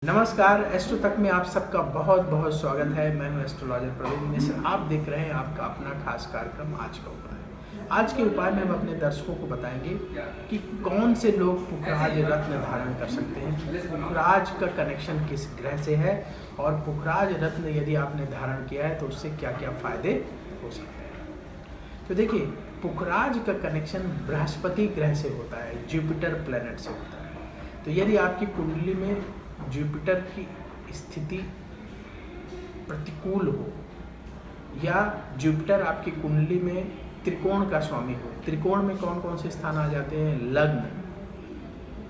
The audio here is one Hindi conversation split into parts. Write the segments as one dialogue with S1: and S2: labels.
S1: नमस्कार, एस्ट्रो तक में आप सबका बहुत बहुत स्वागत है। मैं हूं एस्ट्रोलॉजर प्रवीण मिश्र। आप देख रहे हैं आपका अपना खास कार्यक्रम आज का उपाय। आज के उपाय में हम अपने दर्शकों को बताएंगे कि कौन से लोग पुखराज रत्न धारण कर सकते हैं, पुखराज का कनेक्शन किस ग्रह से है और पुखराज रत्न यदि आपने धारण किया है तो उससे क्या क्या फायदे हो सकते हैं। तो देखिए, पुखराज का कनेक्शन बृहस्पति ग्रह से होता है, जुपिटर प्लैनेट से होता है। तो यदि आपकी कुंडली में जुपिटर की स्थिति प्रतिकूल हो या जुपिटर आपकी कुंडली में त्रिकोण का स्वामी हो, त्रिकोण में कौन कौन से स्थान आ जाते हैं? लग्न,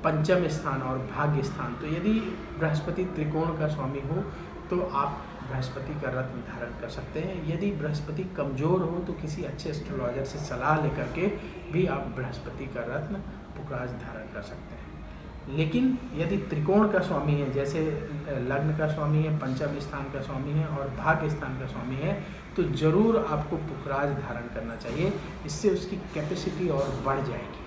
S1: पंचम स्थान और भाग्य स्थान। तो यदि बृहस्पति त्रिकोण का स्वामी हो तो आप बृहस्पति का रत्न धारण कर सकते हैं। यदि बृहस्पति कमजोर हो तो किसी अच्छे एस्ट्रोलॉजर से सलाह लेकर के भी आप बृहस्पति का रत्न पुखराज धारण कर सकते हैं। लेकिन यदि त्रिकोण का स्वामी है, जैसे लग्न का स्वामी है, पंचम स्थान का स्वामी है और भाग्य स्थान का स्वामी है, तो जरूर आपको पुखराज धारण करना चाहिए। इससे उसकी कैपेसिटी और बढ़ जाएगी।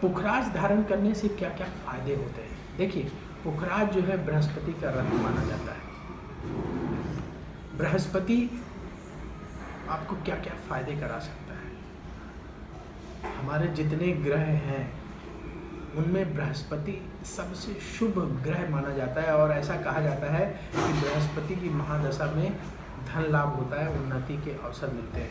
S1: पुखराज धारण करने से क्या क्या फायदे होते हैं? देखिए, पुखराज जो है बृहस्पति का रत्न माना जाता है। बृहस्पति आपको क्या क्या फायदे करा सकता है? हमारे जितने ग्रह हैं उनमें बृहस्पति सबसे शुभ ग्रह माना जाता है और ऐसा कहा जाता है कि बृहस्पति की महादशा में धन लाभ होता है, उन्नति के अवसर मिलते हैं।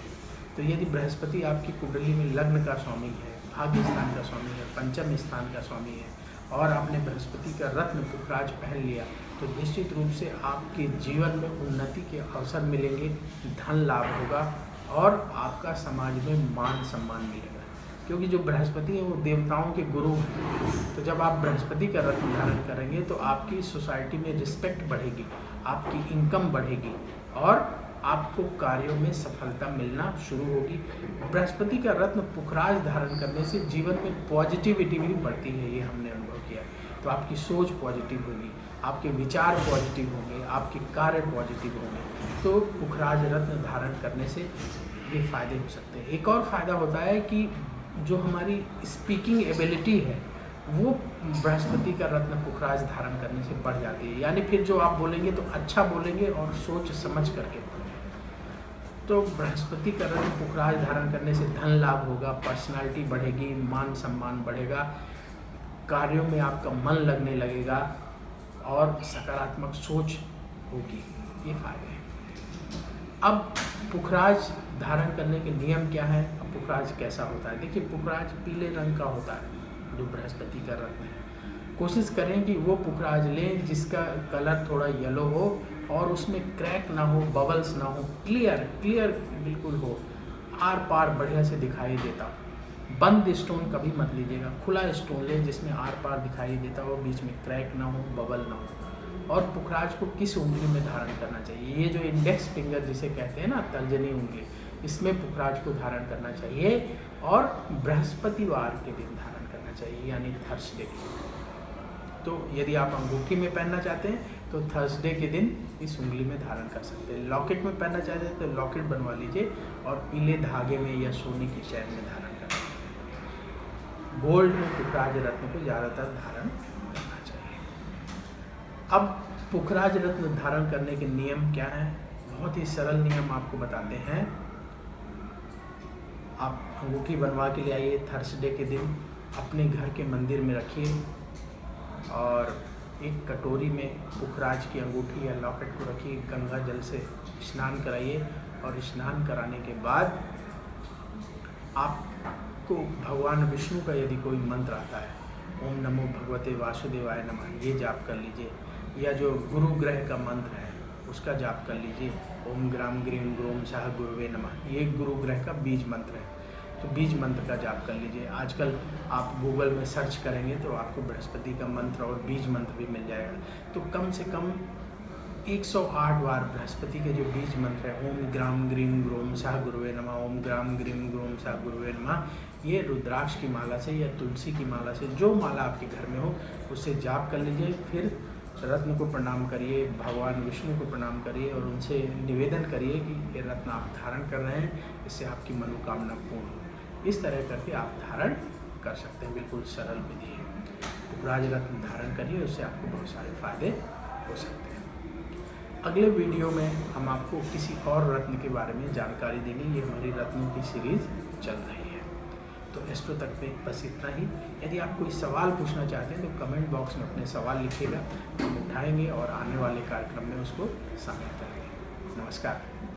S1: तो यदि बृहस्पति आपकी कुंडली में लग्न का स्वामी है, भाग्य स्थान का स्वामी है, पंचम स्थान का स्वामी है और आपने बृहस्पति का रत्न पुखराज पहन लिया तो निश्चित रूप से आपके जीवन में उन्नति के अवसर मिलेंगे, धन लाभ होगा और आपका समाज में मान सम्मान मिलेगा। क्योंकि जो बृहस्पति है वो देवताओं के गुरु हैं। तो जब आप बृहस्पति का रत्न धारण करेंगे तो आपकी सोसाइटी में रिस्पेक्ट बढ़ेगी, आपकी इनकम बढ़ेगी और आपको कार्यों में सफलता मिलना शुरू होगी। बृहस्पति का रत्न पुखराज धारण करने से जीवन में पॉजिटिविटी भी बढ़ती है, ये हमने अनुभव किया। तो आपकी सोच पॉजिटिव होगी, आपके विचार पॉजिटिव होंगे, आपके कार्य पॉजिटिव होंगे। तो पुखराज रत्न धारण करने से ये फायदे हो सकते हैं। एक और फायदा होता है कि जो हमारी स्पीकिंग एबिलिटी है वो बृहस्पति का रत्न पुखराज धारण करने से बढ़ जाती है। यानी फिर जो आप बोलेंगे तो अच्छा बोलेंगे और सोच समझ करके बोलेंगे। तो बृहस्पति का रत्न पुखराज धारण करने से धन लाभ होगा, पर्सनालिटी बढ़ेगी, मान सम्मान बढ़ेगा, कार्यों में आपका मन लगने लगेगा और सकारात्मक सोच होगी। ये फायदे हैं। अब पुखराज धारण करने के नियम क्या है? अब पुखराज कैसा होता है? देखिए, पुखराज पीले रंग का होता है जो बृहस्पति का रत्न है। कोशिश करें कि वो पुखराज लें जिसका कलर थोड़ा येलो हो और उसमें क्रैक ना हो, बबल्स ना हो, क्लियर बिल्कुल हो, आर पार बढ़िया से दिखाई देता हो। बंद स्टोन कभी मत लीजिएगा, खुला स्टोन लें जिसमें आर पार दिखाई देता हो, बीच में क्रैक ना हो, बबल ना हो। और पुखराज को किस उंगली में धारण करना चाहिए? ये जो इंडेक्स फिंगर जिसे कहते हैं ना, तर्जनी उंगली, इसमें पुखराज को धारण करना चाहिए और बृहस्पतिवार के दिन धारण करना चाहिए, यानी थर्सडे के दिन। तो यदि आप अंगूठी में पहनना चाहते हैं तो थर्सडे के दिन इस उंगली में धारण कर सकते हैं। लॉकेट में पहनना चाहते हैं तो लॉकेट बनवा लीजिए और पीले धागे में या सोने की चैन में धारण कर सकते हैं। गोल्ड में पुखराज रत्न को ज़्यादातर धारण करना चाहिए। अब पुखराज रत्न धारण करने के नियम क्या हैं? बहुत ही सरल नियम आपको बताते हैं। आप अंगूठी बनवा के ले आइए, थर्सडे के दिन अपने घर के मंदिर में रखिए और एक कटोरी में पुखराज की अंगूठी या लॉकेट को रखिए, गंगा जल से स्नान कराइए और स्नान कराने के बाद आपको भगवान विष्णु का यदि कोई मंत्र आता है, ओम नमो भगवते वासुदेवाय नमः, ये जाप कर लीजिए। या जो गुरु ग्रह का मंत्र है उसका जाप कर लीजिए, ओम ग्राम ग्रीम ग्रोम शाह गुरुवे नमः, ये गुरु ग्रह का बीज मंत्र है। तो बीज मंत्र का जाप कर लीजिए। आजकल आप गूगल में सर्च करेंगे तो आपको बृहस्पति का मंत्र और बीज मंत्र भी मिल जाएगा। तो कम से कम 108 बार बृहस्पति के जो बीज मंत्र है, ओम ग्राम ग्रीम ग्रोम शाह गुरुवे नमः, ओम ग्राम ग्रीम ग्रोम शाह गुरुवे नमः, ये रुद्राक्ष की माला से या तुलसी की माला से, जो माला आपके घर में हो उससे जाप कर लीजिए। फिर रत्न को प्रणाम करिए, भगवान विष्णु को प्रणाम करिए और उनसे निवेदन करिए कि ये रत्न आप धारण कर रहे हैं, इससे आपकी मनोकामना पूर्ण हो। इस तरह करके आप धारण कर सकते हैं। बिल्कुल सरल विधि है। राज रत्न धारण करिए, उससे आपको बहुत सारे फायदे हो सकते हैं। अगले वीडियो में हम आपको किसी और रत्न के बारे में जानकारी देंगे। ये हमारी रत्नों की सीरीज चल रही है। तो एस्ट्रो तक में बस इतना ही। यदि आप कोई सवाल पूछना चाहते हैं तो कमेंट बॉक्स में अपने सवाल लिखिएगा, हम उठाएंगे और आने वाले कार्यक्रम में उसको शामिल करेंगे। नमस्कार।